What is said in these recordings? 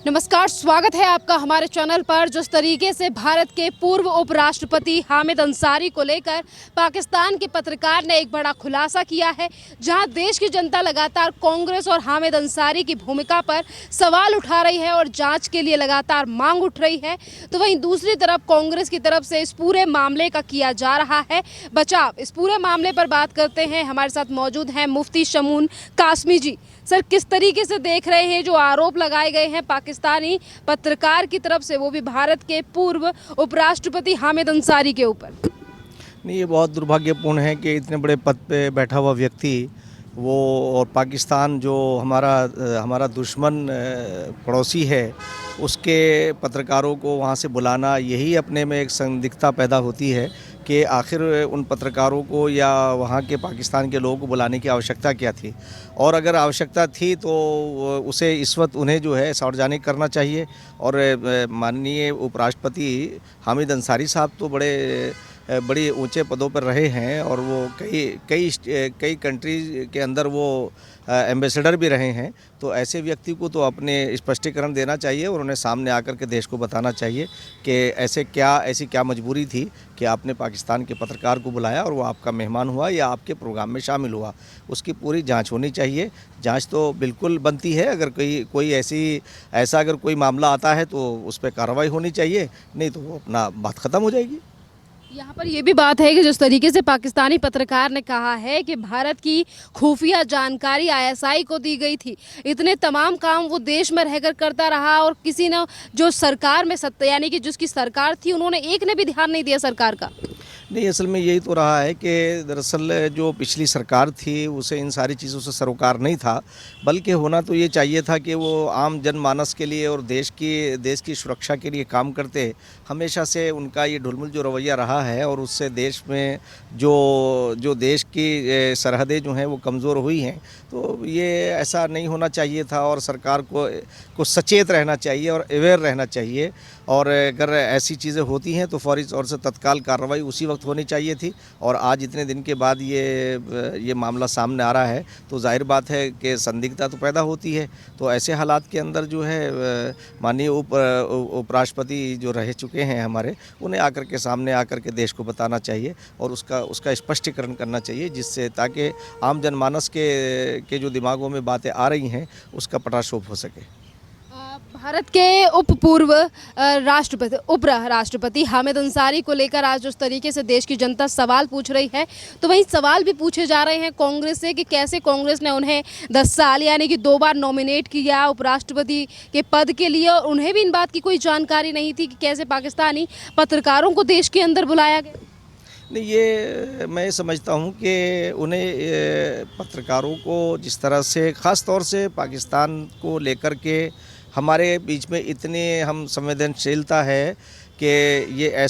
नमस्कार, स्वागत है आपका हमारे चैनल पर। जिस तरीके से भारत के पूर्व उपराष्ट्रपति हामिद अंसारी को लेकर पाकिस्तान के पत्रकार ने एक बड़ा खुलासा किया है, जहां देश की जनता लगातार कांग्रेस और हामिद अंसारी की भूमिका पर सवाल उठा रही है और जांच के लिए लगातार मांग उठ रही है, तो वहीं दूसरी तरफ कांग्रेस की तरफ से इस पूरे मामले का किया जा रहा है बचाव। इस पूरे मामले पर बात करते हैं, हमारे साथ मौजूद हैं मुफ्ती शमून कासमी जी। सर, किस तरीके से देख रहे हैं जो आरोप लगाए गए हैं पाकिस्तानी पत्रकार की तरफ से, वो भी भारत के पूर्व उपराष्ट्रपति हामिद अंसारी के ऊपर? नहीं, ये बहुत दुर्भाग्यपूर्ण है कि इतने बड़े पद पे बैठा हुआ व्यक्ति वो, और पाकिस्तान जो हमारा दुश्मन पड़ोसी है, उसके पत्रकारों को वहाँ से बुलाना, यही अपने में एक संदिग्धता पैदा होती है कि आखिर उन पत्रकारों को या वहाँ के पाकिस्तान के लोगों को बुलाने की आवश्यकता क्या थी। और अगर आवश्यकता थी तो उसे इस वक्त उन्हें जो है सार्वजनिक करना चाहिए। और माननीय उपराष्ट्रपति हामिद अंसारी साहब तो बड़ी ऊंचे पदों पर रहे हैं और वो कई कंट्रीज के अंदर वो एम्बेसडर भी रहे हैं। तो ऐसे व्यक्ति को तो अपने स्पष्टीकरण देना चाहिए और उन्हें सामने आकर के देश को बताना चाहिए कि ऐसी क्या मजबूरी थी कि आपने पाकिस्तान के पत्रकार को बुलाया और वो आपका मेहमान हुआ या आपके प्रोग्राम में शामिल हुआ। उसकी पूरी जांच होनी चाहिए। जांच तो बिल्कुल बनती है। अगर कोई ऐसा अगर कोई मामला आता है तो उस पर कार्रवाई होनी चाहिए, नहीं तो वो अपना बात ख़त्म हो जाएगी। यहाँ पर यह भी बात है कि जिस तरीके से पाकिस्तानी पत्रकार ने कहा है कि भारत की खुफिया जानकारी आईएसआई को दी गई थी, इतने तमाम काम वो देश में रहकर करता रहा और किसी ने जो सरकार में सत्ता यानी कि जिसकी सरकार थी, उन्होंने एक ने भी ध्यान नहीं दिया सरकार का। नहीं, असल में यही तो रहा है कि दरअसल जो पिछली सरकार थी उसे इन सारी चीज़ों से सरोकार नहीं था, बल्कि होना तो ये चाहिए था कि वो आम जनमानस के लिए और देश की सुरक्षा के लिए काम करते। हमेशा से उनका ये ढुलमुल जो रवैया रहा है और उससे देश में जो देश की सरहदें जो हैं वो कमज़ोर हुई हैं। तो ये ऐसा नहीं होना चाहिए था और सरकार को सचेत रहना चाहिए और अवेयर रहना चाहिए। और अगर ऐसी चीज़ें होती हैं तो फौरी तौर से तत्काल कार्रवाई उसी वक्त होनी चाहिए थी। और आज इतने दिन के बाद ये मामला सामने आ रहा है तो जाहिर बात है कि संदिग्धता तो पैदा होती है। तो ऐसे हालात के अंदर जो है माननीय उपराष्ट्रपति जो रह चुके हैं हमारे, उन्हें आकर के सामने आकर के देश को बताना चाहिए और उसका स्पष्टीकरण करना चाहिए, जिससे ताकि आम जनमानस के जो दिमागों में बातें आ रही हैं उसका पटाक्षेप हो सके। भारत के उप राष्ट्रपति हामिद अंसारी को लेकर आज उस तरीके से देश की जनता सवाल पूछ रही है, तो वहीं सवाल भी पूछे जा रहे हैं कांग्रेस से कि कैसे कांग्रेस ने उन्हें 10 साल यानी कि 2 बार नॉमिनेट किया उपराष्ट्रपति के पद के लिए और उन्हें भी इन बात की कोई जानकारी नहीं थी कि कैसे पाकिस्तानी पत्रकारों को देश के अंदर बुलाया गया। नहीं, ये मैं समझता हूँ कि उन्हें पत्रकारों को जिस तरह से ख़ास तौर से पाकिस्तान को लेकर के हमारे बीच में इतनी हम संवेदनशीलता है कि ये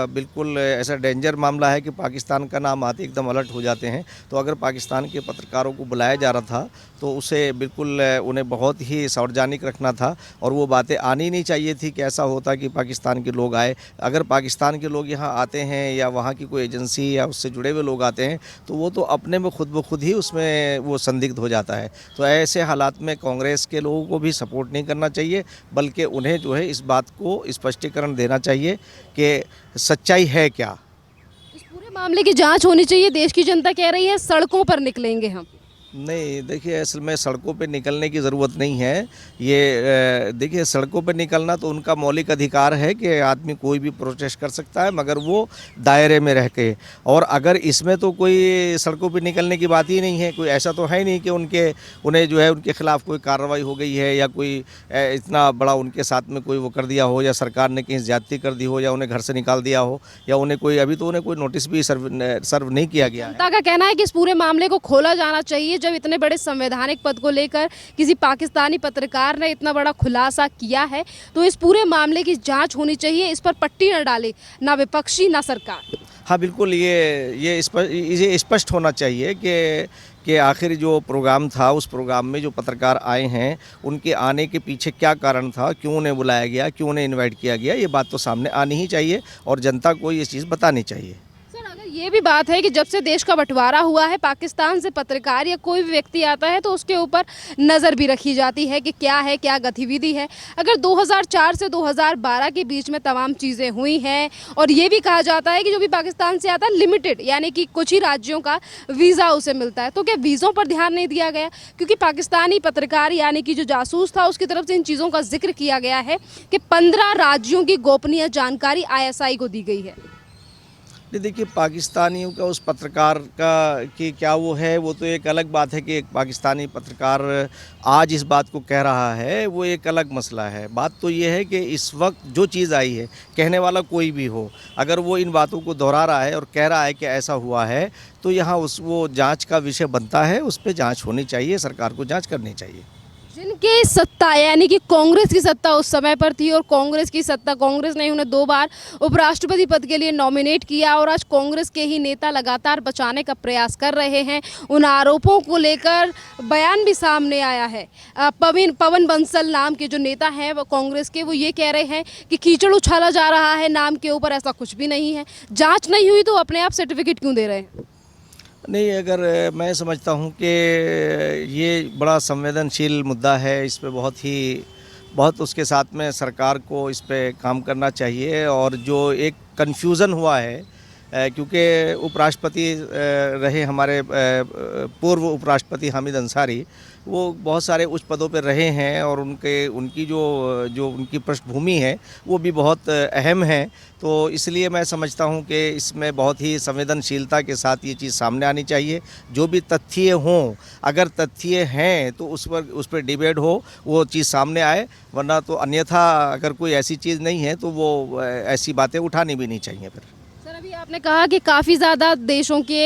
बिल्कुल ऐसा डेंजर मामला है कि पाकिस्तान का नाम आते एकदम अलर्ट हो जाते हैं। तो अगर पाकिस्तान के पत्रकारों को बुलाया जा रहा था तो उसे बिल्कुल उन्हें बहुत ही सार्वजनिक रखना था और वो बातें आनी नहीं चाहिए थी कि ऐसा होता कि पाकिस्तान के लोग आए। अगर पाकिस्तान के लोग यहाँ आते हैं या वहाँ की कोई एजेंसी या उससे जुड़े हुए लोग आते हैं तो वो तो अपने में खुद ब खुद ही उसमें वो संदिग्ध हो जाता है। तो ऐसे हालात में कांग्रेस के लोगों को भी सपोर्ट नहीं करना चाहिए, बल्कि उन्हें जो है इस बात को स्पष्टीकरण देना चाहिए कि सच्चाई है क्या। इस पूरे मामले की जांच होनी चाहिए। देश की जनता कह रही है सड़कों पर निकलेंगे हम। नहीं, देखिए, असल में सड़कों पे निकलने की ज़रूरत नहीं है। ये देखिए, सड़कों पे निकलना तो उनका मौलिक अधिकार है कि आदमी कोई भी प्रोटेस्ट कर सकता है, मगर वो दायरे में रह के। और अगर इसमें तो कोई सड़कों पे निकलने की बात ही नहीं है, कोई ऐसा तो है नहीं कि उन्हें जो है उनके ख़िलाफ़ कोई कार्रवाई हो गई है या कोई इतना बड़ा उनके साथ में कोई वो कर दिया हो या सरकार ने कहीं ज़्यादती कर दी हो या उन्हें घर से निकाल दिया हो या अभी तो उन्हें कोई नोटिस भी सर्व नहीं किया गया है। जनता का कहना है कि इस पूरे मामले को खोला जाना चाहिए। जब इतने बड़े संवैधानिक पद को लेकर किसी पाकिस्तानी पत्रकार ने इतना बड़ा खुलासा किया है तो इस पूरे मामले की जांच होनी चाहिए। इस पर पट्टी न डाले ना विपक्षी ना सरकार। हाँ, बिल्कुल, ये स्पष्ट होना चाहिए कि आखिर जो प्रोग्राम था उस प्रोग्राम में जो पत्रकार आए हैं उनके आने के पीछे क्या कारण था, क्यों उन्हें बुलाया गया, क्यों उन्हें इनवाइट किया गया, ये बात तो सामने आनी ही चाहिए और जनता को ये चीज़ बतानी चाहिए। ये भी बात है कि जब से देश का बंटवारा हुआ है, पाकिस्तान से पत्रकार या कोई भी व्यक्ति आता है तो उसके ऊपर नज़र भी रखी जाती है कि क्या है, क्या गतिविधि है। अगर 2004 से 2012 के बीच में तमाम चीज़ें हुई हैं और ये भी कहा जाता है कि जो भी पाकिस्तान से आता है लिमिटेड, यानी कि कुछ ही राज्यों का वीज़ा उसे मिलता है, तो क्या वीज़ों पर ध्यान नहीं दिया गया? क्योंकि पाकिस्तानी पत्रकार यानी कि जो जासूस था उसकी तरफ से इन चीज़ों का जिक्र किया गया है कि 15 राज्यों की गोपनीय जानकारी ISI को दी गई है। नहीं, देखिए, पाकिस्तानियों का उस पत्रकार का कि क्या वो है, वो तो एक अलग बात है कि एक पाकिस्तानी पत्रकार आज इस बात को कह रहा है, वो एक अलग मसला है। बात तो ये है कि इस वक्त जो चीज़ आई है, कहने वाला कोई भी हो, अगर वो इन बातों को दोहरा रहा है और कह रहा है कि ऐसा हुआ है, तो यहाँ वो जांच का विषय बनता है, उस पर जांच होनी चाहिए, सरकार को जांच करनी चाहिए। जिनके सत्ता यानी कि कांग्रेस की सत्ता उस समय पर थी और कांग्रेस की सत्ता, कांग्रेस ने उन्हें 2 बार उपराष्ट्रपति पद के लिए नॉमिनेट किया और आज कांग्रेस के ही नेता लगातार बचाने का प्रयास कर रहे हैं। उन आरोपों को लेकर बयान भी सामने आया है। पवन बंसल नाम के जो नेता हैं वो कांग्रेस के, वो ये कह रहे हैं कि कीचड़ उछाला जा रहा है नाम के ऊपर, ऐसा कुछ भी नहीं है। जाँच नहीं हुई तो अपने आप सर्टिफिकेट क्यों दे रहे हैं? नहीं, अगर मैं समझता हूँ कि ये बड़ा संवेदनशील मुद्दा है, इस पे बहुत उसके साथ में सरकार को इस पे काम करना चाहिए। और जो एक कन्फ्यूज़न हुआ है, क्योंकि उपराष्ट्रपति रहे हमारे पूर्व उपराष्ट्रपति हामिद अंसारी, वो बहुत सारे उच्च पदों पर रहे हैं और उनकी जो उनकी पृष्ठभूमि है वो भी बहुत अहम है। तो इसलिए मैं समझता हूं कि इसमें बहुत ही संवेदनशीलता के साथ ये चीज़ सामने आनी चाहिए। जो भी तथ्य हों, अगर तथ्य हैं तो उस पर डिबेट हो, वो चीज़ सामने आए, वरना तो अन्यथा अगर कोई ऐसी चीज़ नहीं है तो वो ऐसी बातें उठानी भी नहीं चाहिए फिर। सर, अभी आपने कहा कि काफ़ी ज़्यादा देशों के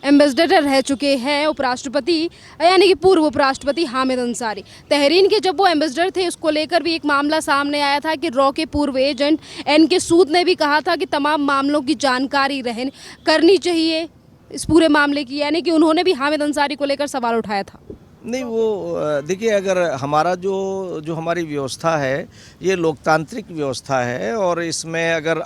एम्बेसडर रह चुके हैं उपराष्ट्रपति, यानी कि पूर्व उपराष्ट्रपति हामिद अंसारी। तहरीन के जब वो एम्बेसडर थे उसको लेकर भी एक मामला सामने आया था कि रॉ के पूर्व एजेंट NK सूद ने भी कहा था कि तमाम मामलों की जानकारी करनी चाहिए इस पूरे मामले की, यानी कि उन्होंने भी हामिद अंसारी को लेकर सवाल उठाया था। नहीं, वो देखिए, अगर हमारा जो हमारी व्यवस्था है ये लोकतांत्रिक व्यवस्था है और इसमें अगर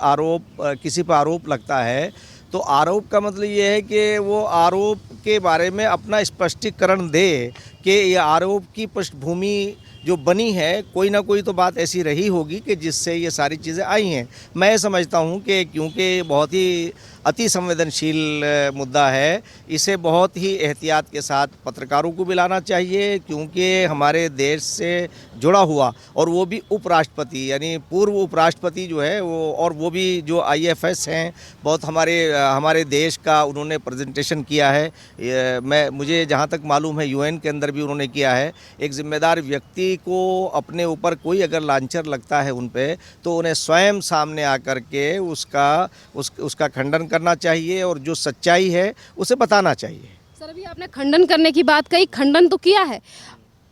किसी पर आरोप लगता है तो आरोप का मतलब ये है कि वो आरोप के बारे में अपना स्पष्टीकरण दे कि ये आरोप की पृष्ठभूमि जो बनी है, कोई ना कोई तो बात ऐसी रही होगी कि जिससे ये सारी चीज़ें आई हैं। मैं समझता हूँ कि क्योंकि बहुत ही अति संवेदनशील मुद्दा है, इसे बहुत ही एहतियात के साथ पत्रकारों को भी लाना चाहिए, क्योंकि हमारे देश से जुड़ा हुआ और वो भी उपराष्ट्रपति यानी पूर्व उपराष्ट्रपति जो है वो भी जो IFS हैं, बहुत हमारे देश का उन्होंने प्रेजेंटेशन किया है। मुझे जहाँ तक मालूम है UN के अंदर भी उन्होंने किया है। एक जिम्मेदार व्यक्ति को अपने ऊपर कोई अगर लांछर लगता है उन पे, तो उन्हें स्वयं सामने आकर के उसका खंडन करना चाहिए और जो सच्चाई है उसे बताना चाहिए। सर, अभी आपने खंडन करने की बात कही, खंडन तो किया है।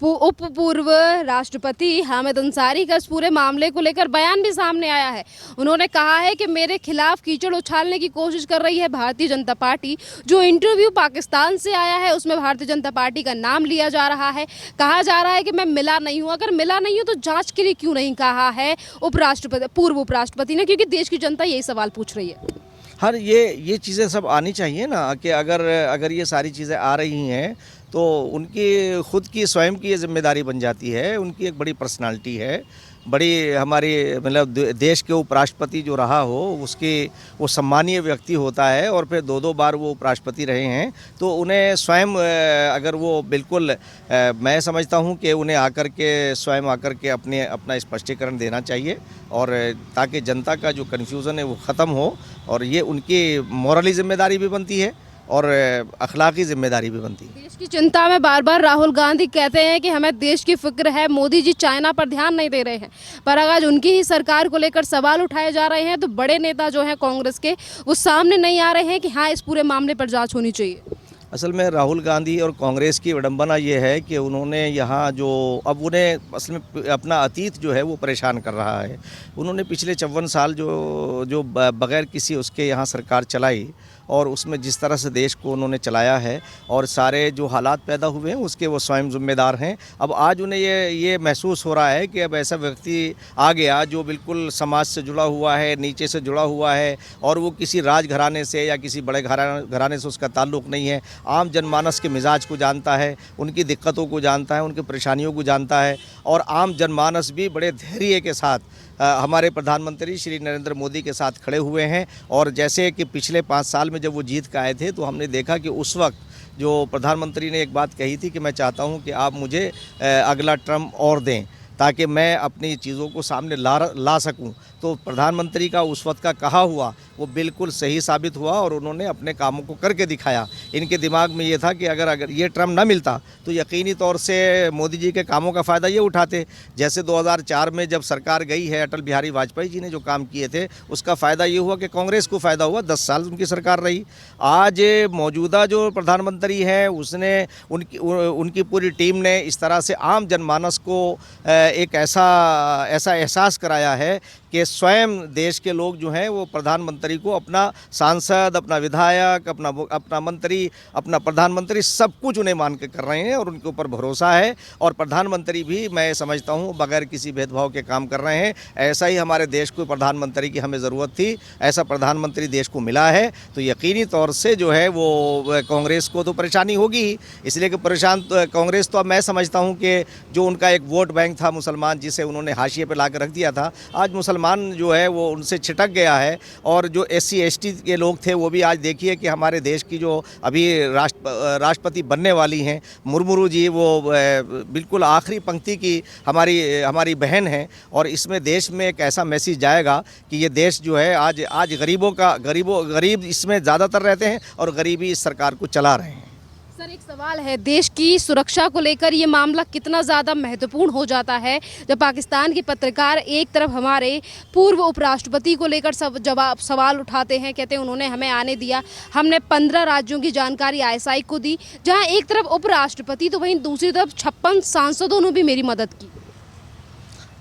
उप पूर्व राष्ट्रपति हामिद अंसारी का इस पूरे मामले को लेकर बयान भी सामने आया है। उन्होंने कहा है कि मेरे खिलाफ कीचड़ उछालने की कोशिश कर रही है भारतीय जनता पार्टी। जो इंटरव्यू पाकिस्तान से आया है उसमें भारतीय जनता पार्टी का नाम लिया जा रहा है, कहा जा रहा है कि मैं मिला नहीं हूँ। अगर मिला नहीं हूँ तो जाँच के लिए क्यों नहीं कहा है पूर्व उपराष्ट्रपति ने, क्योंकि देश की जनता यही सवाल पूछ रही है। हर ये चीज़ें सब आनी चाहिए ना, कि अगर ये सारी चीज़ें आ रही हैं तो उनकी खुद की स्वयं की ये जिम्मेदारी बन जाती है। उनकी एक बड़ी पर्सनालिटी है, बड़ी हमारी मतलब देश के उपराष्ट्रपति जो रहा हो वो सम्मानीय व्यक्ति होता है और फिर 2 बार वो उपराष्ट्रपति रहे हैं, तो उन्हें स्वयं अगर वो बिल्कुल मैं समझता हूँ कि उन्हें स्वयं आकर के अपना स्पष्टीकरण देना चाहिए, और ताकि जनता का जो कन्फ्यूज़न है वो ख़त्म हो। और ये उनकी मॉरली जिम्मेदारी भी बनती है और अखलाकी जिम्मेदारी भी बनती है। देश की चिंता में बार बार राहुल गांधी कहते हैं कि हमें देश की फिक्र है, मोदी जी चाइना पर ध्यान नहीं दे रहे हैं, पर अगर उनकी ही सरकार को लेकर सवाल उठाए जा रहे हैं तो बड़े नेता जो हैं कांग्रेस के, वो सामने नहीं आ रहे हैं कि हाँ इस पूरे मामले पर जांच होनी चाहिए। असल में राहुल गांधी और कांग्रेस की विडंबना ये है कि उन्होंने यहाँ जो अब उन्हें असल में अपना अतीत जो है वो परेशान कर रहा है। उन्होंने पिछले 54 साल जो बगैर किसी उसके यहाँ सरकार चलाई और उसमें जिस तरह से देश को उन्होंने चलाया है और सारे जो हालात पैदा हुए हैं उसके वो स्वयं जिम्मेदार हैं। अब आज उन्हें ये महसूस हो रहा है कि अब ऐसा व्यक्ति आ गया जो बिल्कुल समाज से जुड़ा हुआ है, नीचे से जुड़ा हुआ है और वो किसी राजघराने से या किसी बड़े घराने से उसका ताल्लुक़ नहीं है। आम जनमानस के मिजाज को जानता है, उनकी दिक्कतों को जानता है, उनकी परेशानियों को जानता है और आम जनमानस भी बड़े धैर्य के साथ हमारे प्रधानमंत्री श्री नरेंद्र मोदी के साथ खड़े हुए हैं। और जैसे कि पिछले 5 साल में जब वो जीत के आए थे तो हमने देखा कि उस वक्त जो प्रधानमंत्री ने एक बात कही थी कि मैं चाहता हूं कि आप मुझे अगला टर्म और दें ताकि मैं अपनी चीज़ों को सामने ला सकूं। तो प्रधानमंत्री का उस वक्त का कहा हुआ वो बिल्कुल सही साबित हुआ और उन्होंने अपने कामों को करके दिखाया। इनके दिमाग में ये था कि अगर ये टर्म ना मिलता तो यकीनी तौर से मोदी जी के कामों का फ़ायदा ये उठाते। जैसे 2004 में जब सरकार गई है, अटल बिहारी वाजपेयी जी ने जो काम किए थे उसका फ़ायदा ये हुआ कि कांग्रेस को फ़ायदा हुआ, 10 साल उनकी सरकार रही। आज मौजूदा जो प्रधानमंत्री है उसने उनकी पूरी टीम ने इस तरह से आम जनमानस को एक ऐसा एहसास कराया है कि स्वयं देश के लोग जो हैं वो प्रधानमंत्री को अपना सांसद, अपना विधायक, अपना मंत्री, अपना प्रधानमंत्री सब कुछ उन्हें मान के कर रहे हैं और उनके ऊपर भरोसा है। और प्रधानमंत्री भी मैं समझता हूँ बगैर किसी भेदभाव के काम कर रहे हैं। ऐसा ही हमारे देश को प्रधानमंत्री की हमें ज़रूरत थी, ऐसा प्रधानमंत्री देश को मिला है। तो यकीनी तौर से जो है वो कांग्रेस को तो परेशानी होगी ही, इसलिए कि कांग्रेस तो अब मैं समझता हूँ कि जो उनका एक वोट बैंक था मुसलमान, जिसे उन्होंने हाशिए पर ला कर रख दिया था, आज मुसलमान जो है वो उनसे छिटक गया है। और जो SC ST के लोग थे वो भी आज देखिए कि हमारे देश की जो अभी राष्ट्रपति बनने वाली हैं मुर्मू जी, वो बिल्कुल आखिरी पंक्ति की हमारी बहन हैं। और इसमें देश में एक ऐसा मैसेज जाएगा कि ये देश जो है आज गरीब इसमें ज़्यादातर रहते हैं और गरीबी इस सरकार को चला रहे हैं। सर, एक सवाल है, देश की सुरक्षा को लेकर ये मामला कितना ज़्यादा महत्वपूर्ण हो जाता है जब पाकिस्तान के पत्रकार एक तरफ हमारे पूर्व उपराष्ट्रपति को लेकर सवाल उठाते हैं, कहते हैं उन्होंने हमें आने दिया, हमने 15 राज्यों की जानकारी ISI को दी, जहां एक तरफ उपराष्ट्रपति तो वहीं दूसरी तरफ 56 सांसदों ने भी मेरी मदद की।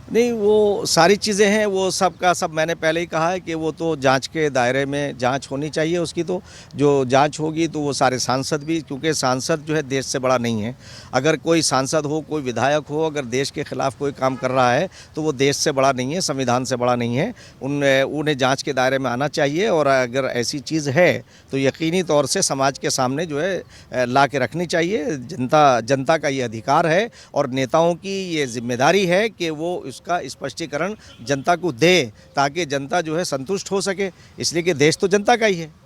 नहीं, वो सारी चीज़ें हैं, वो सब का सब मैंने पहले ही कहा है कि वो तो जांच के दायरे में जांच होनी चाहिए उसकी। तो जो जांच होगी तो वो सारे सांसद भी, क्योंकि सांसद जो है देश से बड़ा नहीं है। अगर कोई सांसद हो, कोई विधायक हो, अगर देश के खिलाफ कोई काम कर रहा है तो वो देश से बड़ा नहीं है, संविधान से बड़ा नहीं है। उन्हें जाँच के दायरे में आना चाहिए और अगर ऐसी चीज़ है तो यकीनी तौर से समाज के सामने जो है ला के रखनी चाहिए। जनता का ये अधिकार है और नेताओं की ये जिम्मेदारी है कि वो का स्पष्टीकरण जनता को दे ताकि जनता जो है संतुष्ट हो सके, इसलिए कि देश तो जनता का ही है।